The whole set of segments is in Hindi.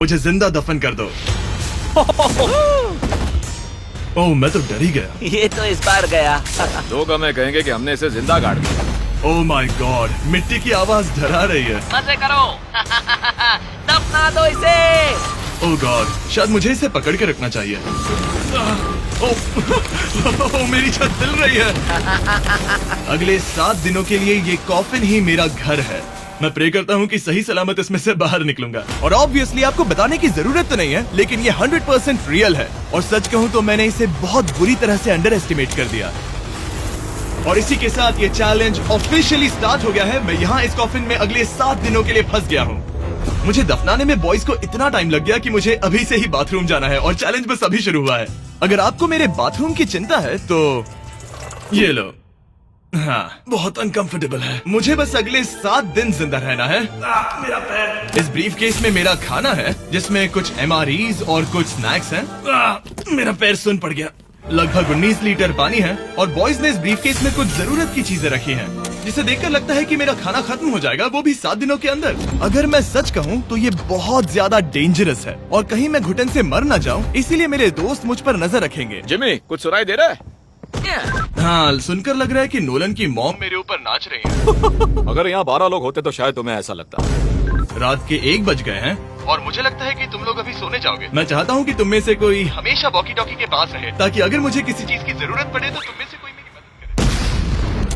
मुझे जिंदा दफन कर दो। ओह, मैं तो डर ही गया। ये तो इस बार गया। लोग हमें कहेंगे कि हमने इसे जिंदा गाड़ दिया। ओह माय गॉड, मिट्टी की आवाज डरा रही है। मजे करो। दफना दो इसे। ओह गॉड, शायद मुझे इसे पकड़ के रखना चाहिए। ओह, मेरी छत हिल रही है। अगले 7 दिनों के लिए ये कॉफिन ही मेरा घर है। मैं प्रे करता हूँ कि सही सलामत इसमें से बाहर निकलूंगा। और ऑब्वियसली आपको बताने की जरूरत तो नहीं है, लेकिन ये 100% रियल है। और सच कहूँ तो मैंने इसे बहुत बुरी तरह से अंडर एस्टिमेट कर दिया। और इसी के साथ ये चैलेंज ऑफिशियली स्टार्ट हो गया है। मैं यहाँ इस कॉफिन में अगले 7 दिनों के लिए फंस गया हूँ। मुझे दफनाने में बॉयज को इतना टाइम लग गया कि मुझे अभी से ही बाथरूम जाना है और चैलेंज बस अभी शुरू हुआ है। अगर आपको मेरे बाथरूम की चिंता है तो ये लो। हाँ, बहुत अनकंफर्टेबल है। मुझे बस अगले 7 दिन जिंदा रहना है। मेरा पैर। इस ब्रीफ केस में मेरा खाना है, जिसमें कुछ MREs और कुछ स्नैक्स हैं। मेरा पैर सुन पड़ गया। लगभग 19 लीटर पानी है और बॉयज ने इस ब्रीफ केस में कुछ जरूरत की चीजें रखी हैं, जिसे देखकर लगता है कि मेरा खाना खत्म हो जाएगा, वो भी 7 दिनों के अंदर। अगर मैं सच कहूँ तो ये बहुत ज्यादा डेंजरस है और कहीं मैं घुटन से मर न जाऊँ, इसीलिए मेरे दोस्त मुझ पर नजर रखेंगे। जिमी, कुछ सुनाई दे रहा है? हाँ, सुनकर लग रहा है कि नोलन की मॉम मेरे ऊपर नाच रही है। अगर यहाँ 12 लोग होते तो शायद तुम्हें ऐसा लगता। रात के 1 बज गए हैं और मुझे लगता है कि तुम लोग अभी सोने जाओगे। मैं चाहता हूँ कि तुम में से कोई हमेशा वॉकी टॉकी के पास रहे, ताकि अगर मुझे किसी चीज की जरूरत पड़े तो तुम में से कोई मेरी मदद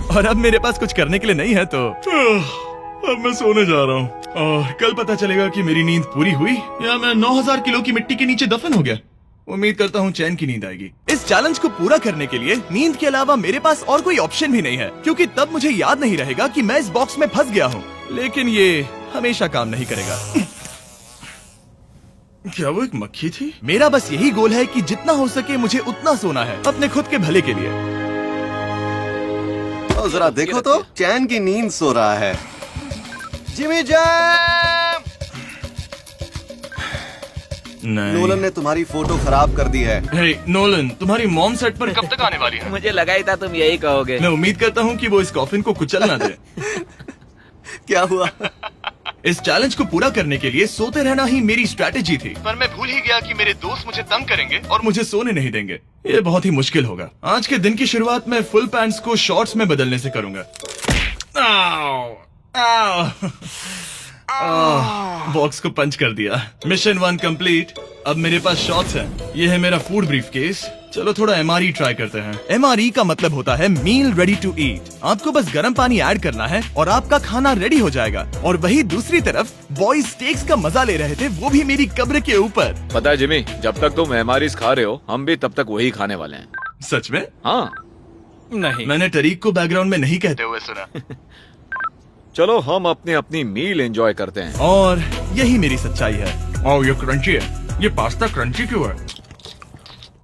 करे। और अब मेरे पास कुछ करने के लिए नहीं है तो अब मैं सोने जा रहा हूँ और कल पता चलेगा कि मेरी नींद पूरी हुई या मैं 9000 किलो की मिट्टी के नीचे दफन हो गया। उम्मीद करता हूँ चैन की नींद आएगी। इस चैलेंज को पूरा करने के लिए नींद के अलावा मेरे पास और कोई ऑप्शन भी नहीं है, क्योंकि तब मुझे याद नहीं रहेगा कि मैं इस बॉक्स में फंस गया हूँ। लेकिन ये हमेशा काम नहीं करेगा। क्या वो एक मक्खी थी? मेरा बस यही गोल है कि जितना हो सके मुझे उतना सोना है, अपने खुद के भले के लिए। तो जरा देखो तो, चैन की नींद सो रहा है। Jimmy jam! नोलन ने तुम्हारी फोटो खराब कर दी है। हे नोलन, तुम्हारी मॉम सेट पर कब तक आने वाली है? मुझे लगा ही था तुम यही कहोगे। मैं उम्मीद करता हूँ कि वो इस कॉफिन को कुचल ना दे। क्या हुआ? इस चैलेंज को पूरा करने के लिए सोते रहना ही मेरी स्ट्रैटेजी थी, पर मैं भूल ही गया कि मेरे दोस्त मुझे तंग करेंगे और मुझे सोने नहीं देंगे। ये बहुत ही मुश्किल होगा। आज के दिन की शुरुआत मैं फुल पैंट्स को शॉर्ट्स में बदलने से करूंगा। बॉक्स को पंच कर दिया। Mission 1 complete. अब मेरे पास शॉर्ट्स हैं। ये है मेरा फूड ब्रीफ केस। चलो थोड़ा MRE ट्राई करते हैं। MRE का मतलब होता है मील रेडी टू ईट। आपको बस गर्म पानी ऐड करना है और आपका खाना रेडी हो जाएगा। और वही दूसरी तरफ बॉयज स्टेक्स का मजा ले रहे थे, वो भी मेरी कब्र के ऊपर। पता है जिमी, जब तक तुम MREs खा रहे हो, हम भी तब तक वही खाने वाले हैं। सच में? हाँ। नहीं, मैंने टरीक को बैकग्राउंड में नहीं कहते हुए सुना। चलो हम अपनी अपनी मील एंजॉय करते हैं। और यही मेरी सच्चाई है। ओह, ये क्रंची है। ये पास्ता क्रंची क्यों है?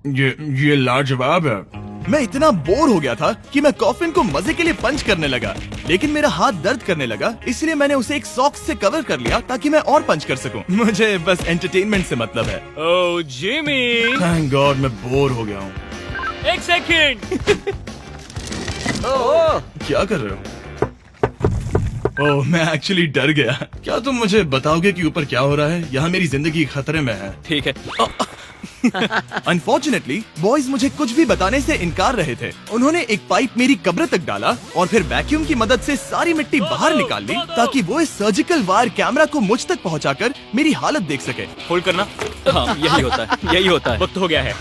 ये लाजवाब है। मैं इतना बोर हो गया था कि मैं कॉफिन को मजे के लिए पंच करने लगा, लेकिन मेरा हाथ दर्द करने लगा, इसलिए मैंने उसे एक सॉक्स से कवर कर लिया ताकि मैं और पंच कर सकूं। मुझे बस एंटरटेनमेंट से मतलब है। ओह जिमी, थैंक गॉड मैं बोर हो गया हूँ। 1 सेकंड। क्या कर रहे हो? ओह, मैं एक्चुअली डर गया। क्या तुम मुझे बताओगे कि ऊपर क्या हो रहा है? यहाँ मेरी जिंदगी खतरे में है। ठीक है। अनफॉर्चुनेटली बॉयज मुझे कुछ भी बताने से इनकार रहे थे। उन्होंने एक पाइप मेरी कब्र तक डाला और फिर वैक्यूम की मदद से सारी मिट्टी बाहर निकाल ली, ताकि वो इस सर्जिकल वायर कैमरा को मुझ तक पहुंचाकर मेरी हालत देख सके। होल्ड करना। हाँ, यही होता है, यही होता है। वक्त हो गया है।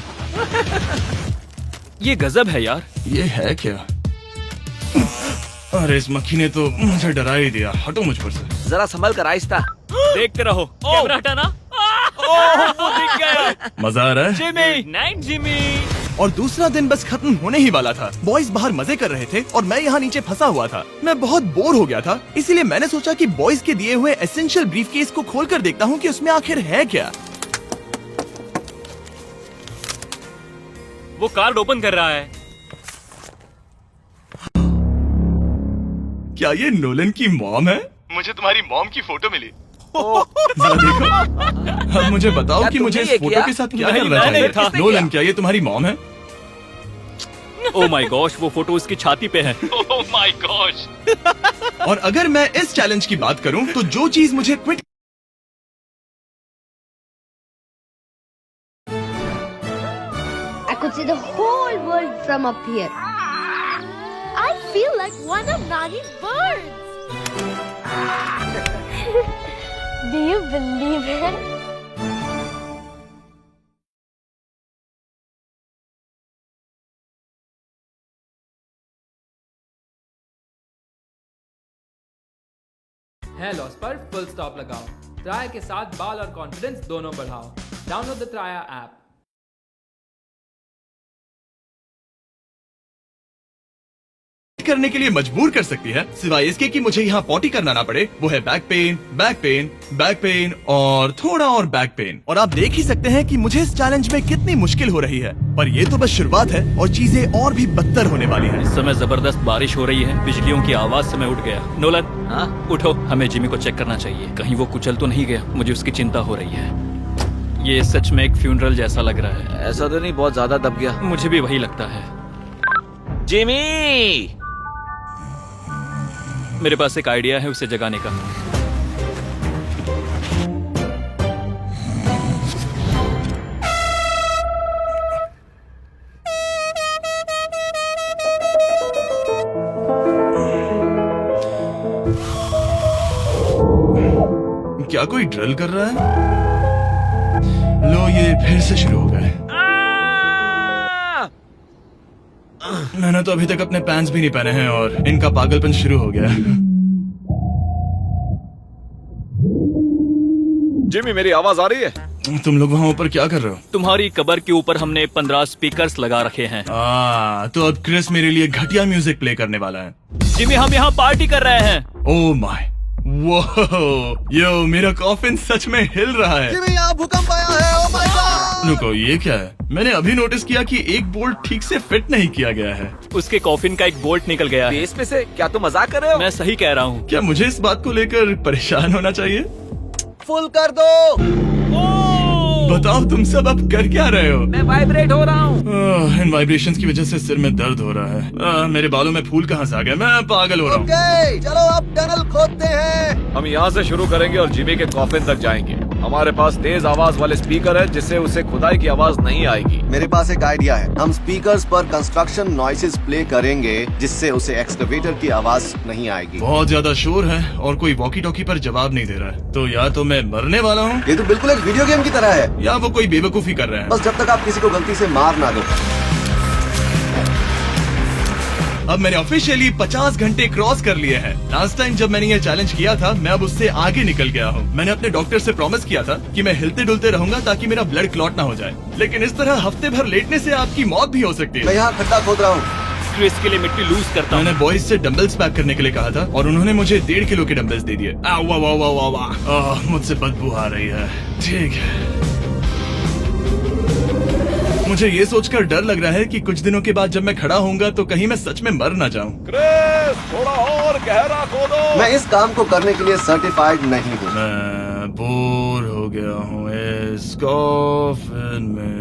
ये गजब है यार। ये है क्या? अरे इस मक्खी ने तो मुझे डरा ही दिया। हटो मुझ पर से। जरा संभल कर आहिस्ता। देखते रहो। कैमरा हटाना। वो दिख गया। मजा आ रहा है? Jimmy, night Jimmy. और दूसरा दिन बस खत्म होने ही वाला था। बॉयज बाहर मजे कर रहे थे और मैं यहाँ नीचे फंसा हुआ था। मैं बहुत बोर हो गया था, इसीलिए मैंने सोचा कि बॉयज के दिए हुए एसेंशियल ब्रीफ केस को खोलकर देखता हूँ कि उसमें आखिर है क्या। वो कार्ड ओपन कर रहा है। क्या ये नोलन की मॉम है? मुझे तुम्हारी मॉम की फोटो मिली। जरा देखो। अब मुझे बताओ क्या कि मुझे तुमने इस ये फोटो किया? के साथ क्या नहीं, करना मैंने चाहिए? था। नोलन, क्या ये तुम्हारी मॉम है? ओह माय गॉश, वो फोटो उसकी छाती पे है। Oh my gosh. और अगर मैं इस चैलेंज की बात करूं तो जो चीज मुझे quit could see the whole world from up here. I feel like one of Nani's birds. Do you believe it? है लॉस पर फुल स्टॉप लगाओ। त्राया के साथ बाल और कॉन्फिडेंस दोनों बढ़ाओ। Download the त्राया app. करने के लिए मजबूर कर सकती है, सिवाय इसके कि मुझे यहाँ पॉटी करना ना पड़े। वो है back pain, back pain, back pain और थोड़ा और बैक पेन। और आप देख ही सकते हैं कि मुझे इस चैलेंज में कितनी मुश्किल हो रही है, पर ये तो बस शुरुआत है और चीजें और भी बदतर होने वाली हैं। इस समय जबरदस्त बारिश हो रही है, बिजलियों की आवाज से मैं उठ गया। नोलन, हाँ? उठो, हमें जिमी को चेक करना चाहिए। कहीं वो कुचल तो नहीं गया, मुझे उसकी चिंता हो रही है। ये सच में एक फ्यूनरल जैसा लग रहा है। ऐसा तो नहीं बहुत ज्यादा दब गया? मुझे भी वही लगता है। जिमी! मेरे पास एक आइडिया है उसे जगाने का। क्या कोई ड्रिल कर रहा है? लो, ये फिर से शुरू हो गए। मैंने तो अभी तक अपने पैंट्स भी नहीं पहने हैं और इनका पागलपन शुरू हो गया। जिमी, मेरी आवाज आ रही है? तुम लोग वहाँ ऊपर क्या कर रहे हो? तुम्हारी कबर के ऊपर हमने 15 स्पीकर्स लगा रखे हैं। तो अब क्रिस मेरे लिए घटिया म्यूजिक प्ले करने वाला है। जिमी, हम यहाँ पार्टी कर रहे हैं। ओह माय, वो यो, मेरा कॉफिन सच में हिल रहा है। जिमी, यहाँ भूकंप आया है। Oh my God! रुको, ये क्या है? मैंने अभी नोटिस किया कि एक बोल्ट ठीक से फिट नहीं किया गया है। उसके कॉफिन का एक बोल्ट निकल गया है। बेस में से? क्या तुम मजाक कर रहे हो? मैं सही कह रहा हूँ। क्या मुझे इस बात को लेकर परेशान होना चाहिए? फुल कर दो। बताओ, तुम सब अब कर क्या रहे हो? मैं वाइब्रेट हो रहा हूँ। इन वाइब्रेशंस की वजह से सिर में दर्द हो रहा है। मेरे बालों में फूल कहाँ से आ गए? मैं पागल हो रहा हूँ। ओके, चलो अब टनल खोदते हैं। हम यहाँ से शुरू करेंगे और जिमी के कॉफिन तक जाएंगे। हमारे पास तेज आवाज वाले स्पीकर है, जिससे उसे खुदाई की आवाज नहीं आएगी। मेरे पास एक आइडिया है। हम स्पीकर्स पर कंस्ट्रक्शन नॉइसेस प्ले करेंगे, जिससे उसे एक्सकवेटर की आवाज नहीं आएगी। बहुत ज्यादा शोर है और कोई वॉकी टॉकी पर जवाब नहीं दे रहा है। तो या तो मैं मरने वाला हूँ, ये तो बिल्कुल एक वीडियो गेम की तरह है। या वो कोई बेवकूफी कर रहे हैं। बस जब तक आप किसी को गलती से मार ना दो। अब मैंने ऑफिशियली 50 घंटे क्रॉस कर लिए हैं। लास्ट टाइम जब मैंने ये चैलेंज किया था, मैं अब उससे आगे निकल गया हूँ। मैंने अपने डॉक्टर से प्रॉमिस किया था कि मैं हिलते डुलते रहूंगा ताकि मेरा ब्लड क्लॉट ना हो जाए। लेकिन इस तरह हफ्ते भर लेटने से आपकी मौत भी हो सकती मैं है। यहाँ खड्डा खोद रहा हूँ। क्रिस के लिए मिट्टी लूज करता हूँ। मैंने बॉयज से डंबल्स पैक करने के लिए कहा था और उन्होंने मुझे 1.5 किलो के डंबल्स दे दिए। वाह वाह वाह वाह वाह, मुझसे बदबू आ रही है। ठीक है, मुझे ये सोचकर डर लग रहा है कि कुछ दिनों के बाद जब मैं खड़ा होऊंगा तो कहीं मैं सच में मर ना जाऊं। क्रिस, थोड़ा और गहरा खोदो। मैं इस काम को करने के लिए सर्टिफाइड नहीं हूँ। मैं बोर हो गया हूँ इस कॉफिन में।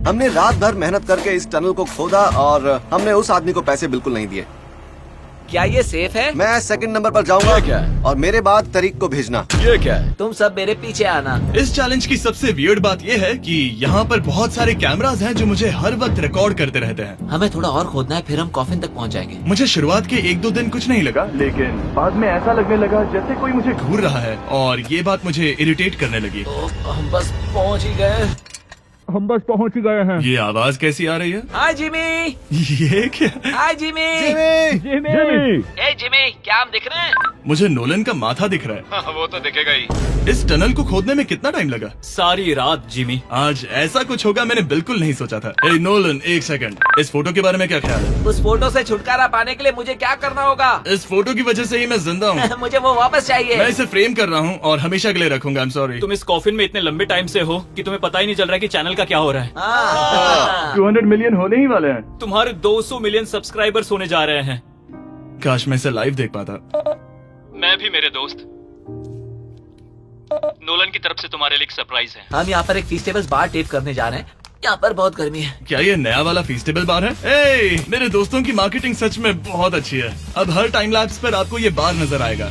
हमने रात भर मेहनत करके इस टनल को खोदा और हमने उस आदमी को पैसे बिल्कुल नहीं दिए। क्या ये सेफ है? मैं सेकंड नंबर पर जाऊंगा। ये क्या है? और मेरे बाद तरीक को भेजना। ये क्या है? तुम सब मेरे पीछे आना। इस चैलेंज की सबसे वियर्ड बात यह है कि यहाँ पर बहुत सारे कैमरास हैं जो मुझे हर वक्त रिकॉर्ड करते रहते हैं। हमें थोड़ा और खोदना है, फिर हम कॉफिन तक पहुँच जाएंगे। मुझे शुरुआत के 1-2 दिन कुछ नहीं लगा, लेकिन बाद में ऐसा लगने लगा जैसे कोई मुझे घूर रहा है और ये बात मुझे इरिटेट करने लगी। हम बस पहुँच ही गए। ये आवाज कैसी आ रही है? हाय जिमी। ये क्या? हाय जिमी। जिमी! ए जिमी, क्या हम दिख रहे हैं? मुझे नोलन का माथा दिख रहा है। वो तो दिखेगा ही। इस टनल को खोदने में कितना टाइम लगा? सारी रात जिमी। आज ऐसा कुछ होगा मैंने बिल्कुल नहीं सोचा था। ए नोलन, एक सेकंड, इस फोटो के बारे में क्या ख्याल है? उस फोटो से छुटकारा पाने के लिए मुझे क्या करना होगा? इस फोटो की वजह से ही मैं जिंदा हूँ। मुझे वो वापस चाहिए। मैं इसे फ्रेम कर रहा हूँ और हमेशा के लिए रखूंगा। I'm sorry। तुम इस कॉफिन में इतने लंबे टाइम से हो कि तुम्हें पता ही नहीं चल रहा है कि चैनल का क्या हो रहा है। 200 मिलियन होने ही वाले हैं। तुम्हारे 200 मिलियन सब्सक्राइबर्स होने जा रहे हैं। काश मैं इसे लाइव देख पाता। मैं भी मेरे दोस्त। नोलन की तरफ से तुम्हारे लिए एक सरप्राइज है। हम यहाँ पर एक फीस्टेबल्स बार टेप करने जा रहे हैं। यहाँ पर बहुत गर्मी है। क्या ये नया वाला फीस्टेबल बार है? ए, मेरे दोस्तों की मार्केटिंग सच में बहुत अच्छी है। अब हर टाइम लैप्स पर आपको ये बार नजर आएगा।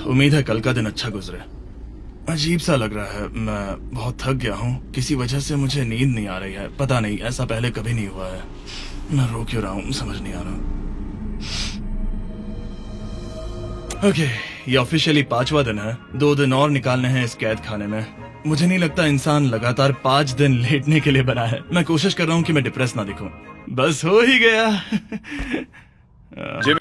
उम्मीद है कल का दिन अच्छा गुजरे। अजीब सा लग रहा है, मैं बहुत थक गया हूँ। किसी वजह से मुझे नींद नहीं आ रही है। पता नहीं, ऐसा पहले कभी नहीं हुआ है। मैं रो क्यों रहा हूँ समझ नहीं आ रहा। ओके, ये ऑफिशियली 5वां दिन है। 2 दिन और निकालने हैं इस कैद खाने में। मुझे नहीं लगता इंसान लगातार 5 दिन लेटने के लिए बना है। मैं कोशिश कर रहा हूँ कि मैं डिप्रेस ना दिखूं। बस हो ही गया। जिमी,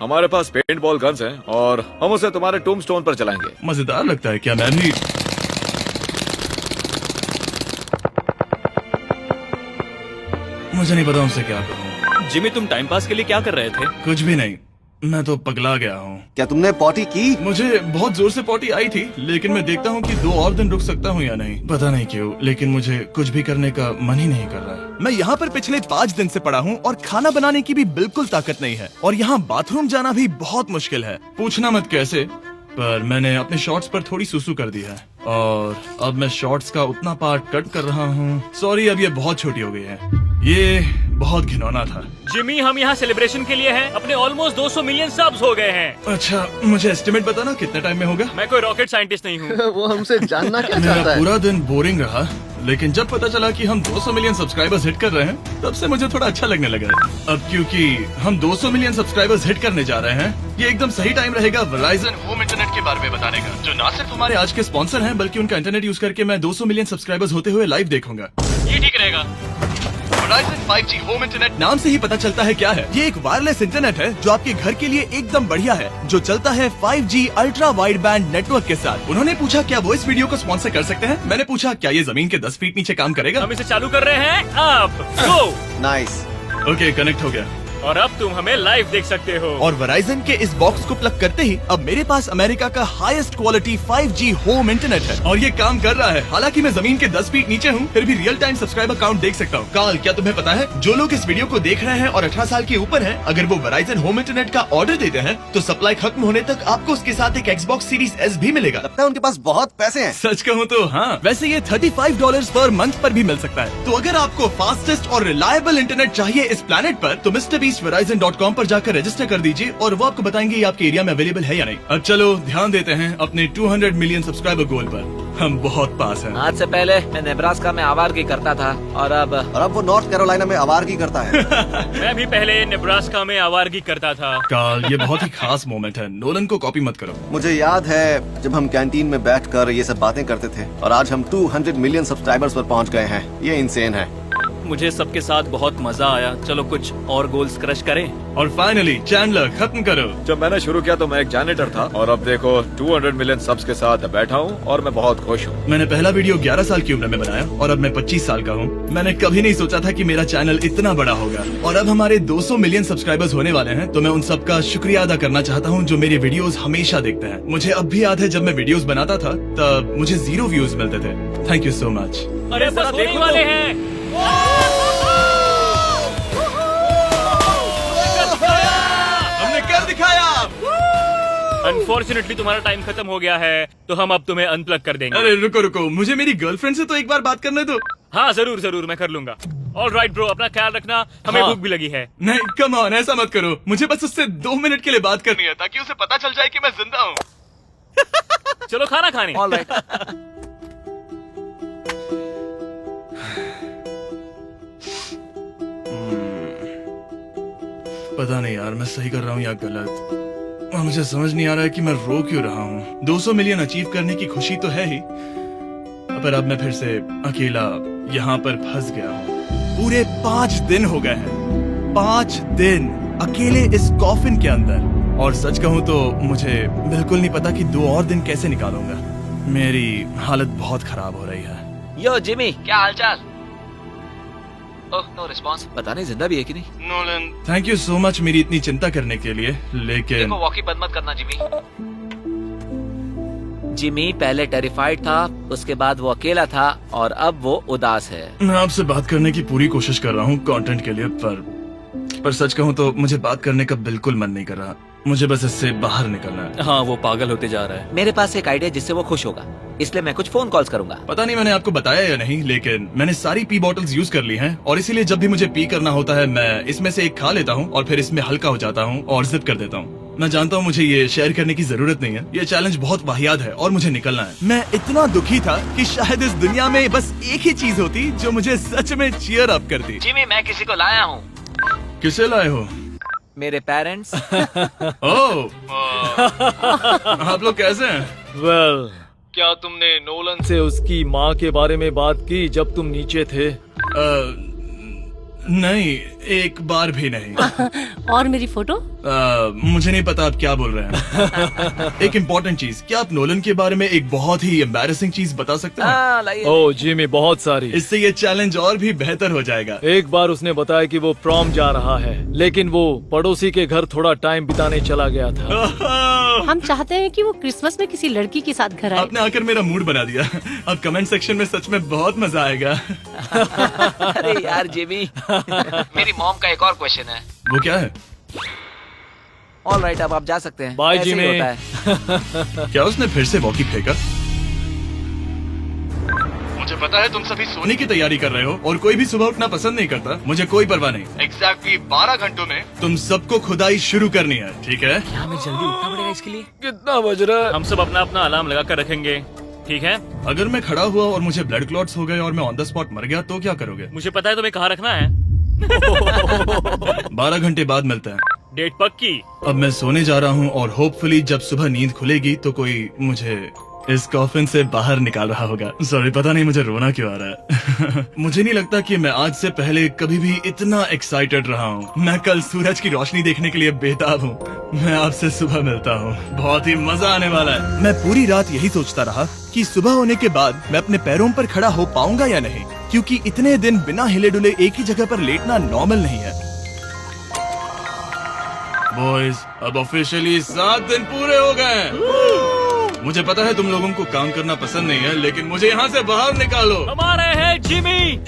हमारे पास पेंट बॉल गन्स हैं और हम उसे तुम्हारे टूम्बस्टोन पर चलाएंगे। मजेदार लगता है। क्या मैं भी मुझे नहीं पता उनसे क्या करूं। जिमी, तुम टाइम पास के लिए क्या कर रहे थे? कुछ भी नहीं, मैं तो पगला गया हूँ। क्या तुमने पॉटी की? मुझे बहुत जोर से पॉटी आई थी, लेकिन मैं देखता हूँ कि 2 और दिन रुक सकता हूँ या नहीं। पता नहीं क्यों, लेकिन मुझे कुछ भी करने का मन ही नहीं कर रहा है। मैं यहाँ पर पिछले 5 दिन से पड़ा हूँ और खाना बनाने की भी बिल्कुल ताकत नहीं है। और यहाँ बाथरूम जाना भी बहुत मुश्किल है। पूछना मत कैसे, पर मैंने अपने शॉर्ट्स पर थोड़ी सुसु कर दी है और अब मैं शॉर्ट्स का उतना पार्ट कट कर रहा हूँ। सॉरी, अब ये बहुत छोटी हो गई है। ये बहुत घिनौना था। जिमी, हम यहाँ सेलिब्रेशन के लिए हैं। अपने ऑलमोस्ट 200 मिलियन सब्स हो गए हैं। अच्छा, मुझे एस्टिमेट बताना कितने टाइम में होगा? मैं कोई रॉकेट साइंटिस्ट नहीं हूँ। वो हमसे जानना क्या मेरा चाहता है? पूरा दिन बोरिंग रहा, लेकिन जब पता चला कि हम 200 मिलियन सब्सक्राइबर्स हिट कर रहे हैं, तब से मुझे थोड़ा अच्छा लगने लगा। अब क्योंकि हम 200 मिलियन सब्सक्राइबर्स हिट करने जा रहे हैं, ये एकदम सही टाइम रहेगा Verizon होम इंटरनेट के बारे में बताने का, जो ना सिर्फ हमारे आज के स्पॉन्सर हैं, बल्कि उनका इंटरनेट यूज करके मैं 200 मिलियन सब्सक्राइबर्स होते हुए लाइव देखूंगा। ये ठीक रहेगा। Verizon 5G होम इंटरनेट नाम से ही पता चलता है क्या है। ये एक वायरलेस इंटरनेट है जो आपके घर के लिए एकदम बढ़िया है, जो चलता है 5G ultra wide band network के साथ। उन्होंने पूछा क्या वो इस वीडियो को स्पॉन्सर कर सकते हैं। मैंने पूछा क्या ये जमीन के 10 फीट नीचे काम करेगा। हम इसे चालू कर रहे हैं। अब गो। नाइस। ओके, कनेक्ट हो गया। और अब तुम हमें लाइव देख सकते हो। और Verizon के इस बॉक्स को प्लग करते ही अब मेरे पास अमेरिका का highest quality 5G home internet है और ये काम कर रहा है। हालांकि मैं जमीन के 10 फीट नीचे हूँ, फिर भी रियल टाइम सब्सक्राइबर काउंट देख सकता हूँ। काल, क्या तुम्हें पता है जो लोग इस वीडियो को देख रहे हैं और 18 साल के ऊपर हैं, अगर वो Verizon होम इंटरनेट का ऑर्डर देते हैं तो सप्लाई खत्म होने तक आपको उसके साथ एक Xbox Series S भी मिलेगा। लगता है उनके पास बहुत पैसे हैं। सच कहूँ तो हाँ। वैसे ये $35 पर मंथ पर भी मिल सकता है। तो अगर आपको फास्टेस्ट और रिलायबल इंटरनेट चाहिए इस प्लेनेट पर, तो MrBeastVerizon.com पर जाकर रजिस्टर कर दीजिए और वो आपको बताएंगे ये आपके एरिया में अवेलेबल है या नहीं। अब चलो ध्यान देते हैं अपने 200 मिलियन सब्सक्राइबर गोल पर। हम बहुत पास हैं। आज से पहले मैं नेब्रास्का में आवारगी करता था और अब वो नॉर्थ कैरोलिना में आवारगी करता है। मैं भी पहले नेब्रास्का में आवारगी करता था। काल, ये बहुत ही खास मोमेंट है। नोलन को कॉपी मत करो। मुझे याद है जब हम कैंटीन में बैठकर ये सब बातें करते थे और आज हम 200 मिलियन सब्सक्राइबर्स पर पहुंच गए हैं। ये इंसेन है। मुझे सबके साथ बहुत मजा आया। चलो कुछ और गोल्स क्रश करें। और फाइनली चैंडलर, खत्म करो। जब मैंने शुरू किया तो मैं एक जैनिटर था और अब देखो 200 मिलियन सब्स के साथ बैठा हूँ और मैं बहुत खुश हूँ। मैंने पहला वीडियो 11 साल की उम्र में बनाया और अब मैं 25 साल का हूँ। मैंने कभी नहीं सोचा था कि मेरा चैनल इतना बड़ा होगा और अब हमारे 200 मिलियन सब्सक्राइबर्स होने वाले हैं। तो मैं उन सबका शुक्रिया अदा करना चाहता हूँ जो मेरे वीडियोस हमेशा देखते हैं। मुझे अब भी याद है जब मैं वीडियोस बनाता था तब मुझे 0 व्यूज मिलते थे। Thank you so much. अरे बस होने वाले हैं। हमने कर दिखाया। अनफॉर्चुनेटली तुम्हारा टाइम खत्म हो गया है, तो हम अब तुम्हें अनप्लग कर देंगे। अरे रुको रुको, मुझे मेरी गर्लफ्रेंड से तो एक बार बात करने दो। हाँ जरूर जरूर, मैं कर लूंगा। ऑल राइट ब्रो, अपना ख्याल रखना। हमें हाँ। भूख भी लगी है। नहीं, कम ऑन, ऐसा मत करो। मुझे बस उससे 2 मिनट के लिए बात करनी है ताकि उसे पता चल जाए कि मैं जिंदा हूँ। चलो खाना खाने। All right. पता नहीं यार, मैं सही कर रहा हूँ या गलत। और मुझे समझ नहीं आ रहा है कि मैं रो क्यों रहा हूँ। 200 मिलियन अचीव करने की खुशी तो है ही, पर अब मैं फिर से अकेला यहाँ पर फंस गया हूँ। पूरे 5 दिन हो गए हैं। 5 दिन अकेले इस कॉफिन के अंदर। और सच कहूँ तो मुझे बिल्कुल नहीं पता कि 2 और दिन कैसे निकालूंगा। मेरी हालत बहुत खराब हो रही है। यो जिमी, क्या हालचाल? ओह, नो रिस्पॉन्स। पता नहीं जिंदा भी है कि नहीं। Nolan, thank you so much मेरी इतनी चिंता करने के लिए, लेकिन देखो, वॉकी बंद मत करना जिमी। जिमी पहले टेरिफाइड था, उसके बाद वो अकेला था और अब वो उदास है। मैं आपसे बात करने की पूरी कोशिश कर रहा हूँ कंटेंट के लिए, पर पर सच कहूँ तो मुझे बात करने का बिल्कुल मन नहीं कर रहा। मुझे बस इससे बाहर निकलना है। हाँ, वो पागल होते जा रहा है। मेरे पास एक आइडिया जिससे वो खुश होगा, इसलिए मैं कुछ फोन कॉल्स करूंगा। पता नहीं मैंने आपको बताया या नहीं, लेकिन मैंने सारी पी बॉटल्स यूज कर ली हैं और इसीलिए जब भी मुझे पी करना होता है मैं इसमें से एक खा लेता हूँ और फिर इसमें हल्का हो जाता हूँ और जिप कर देता हूँ। मैं जानता हूँ मुझे ये शेयर करने की जरूरत नहीं है, ये चैलेंज बहुत वाहियात है और मुझे निकलना है। मैं इतना दुखी था कि शायद इस दुनिया में बस एक ही चीज होती जो मुझे सच में चीयर अप करती। जिमी, मैं किसी को लाया हूँ। किसे लाए हो? मेरे पेरेंट्स। ओह, आप लोग कैसे हैं? वेल, क्या तुमने नोलन से उसकी माँ के बारे में बात की जब तुम नीचे थे? नहीं, एक बार भी नहीं। और मेरी फोटो? मुझे नहीं पता आप क्या बोल रहे हैं। एक इम्पोर्टेंट चीज, क्या आप नोलन के बारे में एक बहुत ही एम्बैरेसिंग चीज बता सकते हैं? हाँ, लाइए। ओह जिमी, बहुत सारी। इससे ये चैलेंज और भी बेहतर हो जाएगा। एक बार उसने बताया कि वो प्रॉम जा रहा है, लेकिन वो पड़ोसी के घर थोड़ा टाइम बिताने चला गया था। हम चाहते हैं कि वो क्रिसमस में किसी लड़की के साथ घर आए। आपने आकर मेरा मूड बना दिया। अब कमेंट सेक्शन में सच में बहुत मजा आएगा। अरे यार जिमी, मेरी मॉम का एक और क्वेश्चन है। वो क्या है? ऑल राइट, अब आप जा सकते हैं। बाय ऐसे ही जिमी। होता है। क्या उसने फिर से वॉकी फेंका? मुझे पता है तुम सभी सोने की तैयारी कर रहे हो और कोई भी सुबह उठना पसंद नहीं करता। मुझे कोई परवाह नहीं। एग्जैक्टली 12 घंटों में तुम सबको खुदाई शुरू करनी है, ठीक है? क्या हमें जल्दी उठना पड़ेगा इसके लिए? कितना बज रहा है? हम सब अपना अपना अलार्म लगा कर रखेंगे, ठीक है? अगर मैं खड़ा हुआ और मुझे ब्लड क्लॉट्स हो गए और मैं ऑन द स्पॉट मर गया तो क्या करोगे? मुझे पता है तुम्हें कहाँ रखना है। 12 घंटे बाद मिलते हैं। डेट पक्की। अब मैं सोने जा रहा हूँ और होपफुली जब सुबह नींद खुलेगी तो कोई मुझे इस कॉफिन से बाहर निकाल रहा होगा। सॉरी, पता नहीं मुझे रोना क्यों आ रहा है। मुझे नहीं लगता कि मैं आज से पहले कभी भी इतना एक्साइटेड रहा हूँ। मैं कल सूरज की रोशनी देखने के लिए बेताब हूँ। मैं आपसे सुबह मिलता हूँ, बहुत ही मजा आने वाला है। मैं पूरी रात यही सोचता रहा कि सुबह होने के बाद मैं अपने पैरों पर खड़ा हो पाऊंगा या नहीं, क्योंकि इतने दिन बिना हिले डुले एक ही जगह पर लेटना नॉर्मल नहीं है। बॉयज, अब ऑफिशियली 7 दिन पूरे हो गए। मुझे पता है तुम लोगों को काम करना पसंद नहीं है, लेकिन मुझे यहाँ से बाहर निकालो। हमारे हैं जिमी।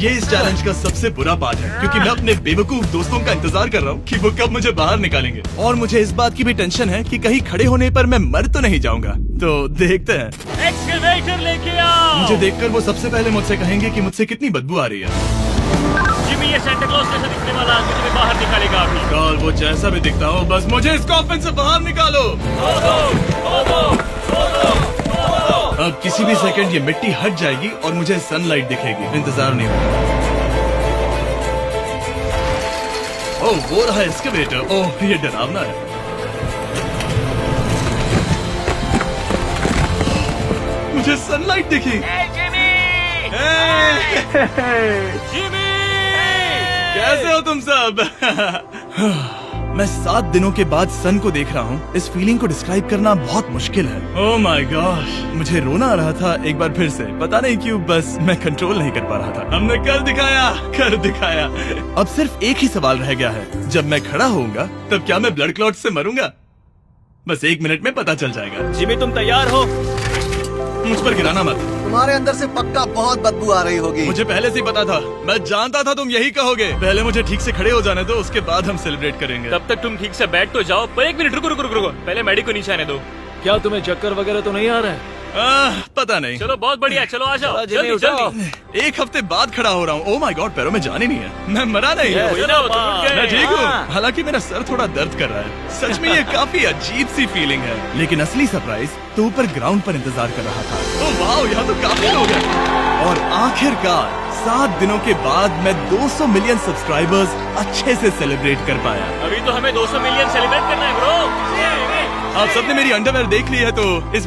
ये इस चैलेंज का सबसे बुरा पार्ट है, क्योंकि मैं अपने बेवकूफ दोस्तों का इंतजार कर रहा हूँ कि वो कब मुझे बाहर निकालेंगे। और मुझे इस बात की भी टेंशन है कि कहीं खड़े होने पर मैं मर तो नहीं जाऊंगा। तो देखते हैं। एक्सकवेटर लेके आओ। मुझे देखकर वो सबसे पहले मुझसे कहेंगे कि मुझसे कितनी बदबू आ रही है। जिमी, ये सांता क्लॉज जैसा दिखने वाला आदमी तुम्हें बाहर निकालेगा अभी। और वो जैसा भी दिखता हो, बस मुझे इस कॉफिन से बाहर निकालो। अब किसी भी सेकंड ये मिट्टी हट जाएगी और मुझे सनलाइट दिखेगी। इंतजार नहीं होगा। ओह, वो रहा एक्सकवेटर। ओह, ये डरावना है। मुझे सनलाइट दिखी। जिमी, जिमी, कैसे हो तुम सब? मैं 7 दिनों के बाद सन को देख रहा हूँ। इस फीलिंग को डिस्क्राइब करना बहुत मुश्किल है। ओह माय गॉश, मुझे रोना आ रहा था एक बार फिर से। पता नहीं क्यों, बस मैं कंट्रोल नहीं कर पा रहा था। हमने कर दिखाया। अब सिर्फ एक ही सवाल रह गया है, जब मैं खड़ा होऊंगा तब क्या मैं ब्लड क्लॉट से मरूंगा? बस 1 मिनट में पता चल जाएगा। जिमी, तुम तैयार हो? मुझ पर गिराना मत। तुम्हारे अंदर से पक्का बहुत बदबू आ रही होगी। मुझे पहले से ही पता था। मैं जानता था तुम यही कहोगे। पहले मुझे ठीक से खड़े हो जाने दो, उसके बाद हम सेलिब्रेट करेंगे। तब तक तुम ठीक से बैठ तो जाओ। पर 1 मिनट रुको। पहले मैडी को नीचे आने दो। क्या तुम्हें चक्कर वगैरह तो नहीं आ रहा है? पता नहीं। चलो, बहुत बढ़िया। चलो आ जाओ, जिमी, जल्दी उठो। जल्दी। 1 हफ्ते बाद खड़ा हो रहा हूँ। ओह माय गॉड, पैरों में जान ही नहीं है। मैं मरा नहीं। वही ना, वो तो उठ गए। मैं ठीक हूँ। हाँ। हालांकि मेरा सर थोड़ा दर्द कर रहा है। सच में ये काफी अजीब सी फीलिंग है। लेकिन असली सरप्राइज तो ऊपर ग्राउंड पर इंतजार कर रहा था। ओह वाओ, यहाँ तो काफी लोग हैं। और आखिरकार 7 दिनों के बाद मैं 200 मिलियन सब्सक्राइबर्स अच्छे से सेलिब्रेट कर पाया। अभी तो हमें 200 मिलियन सेलिब्रेट करना है ब्रो। आप सबने मेरी अंडरवेयर देख ली है, तो इस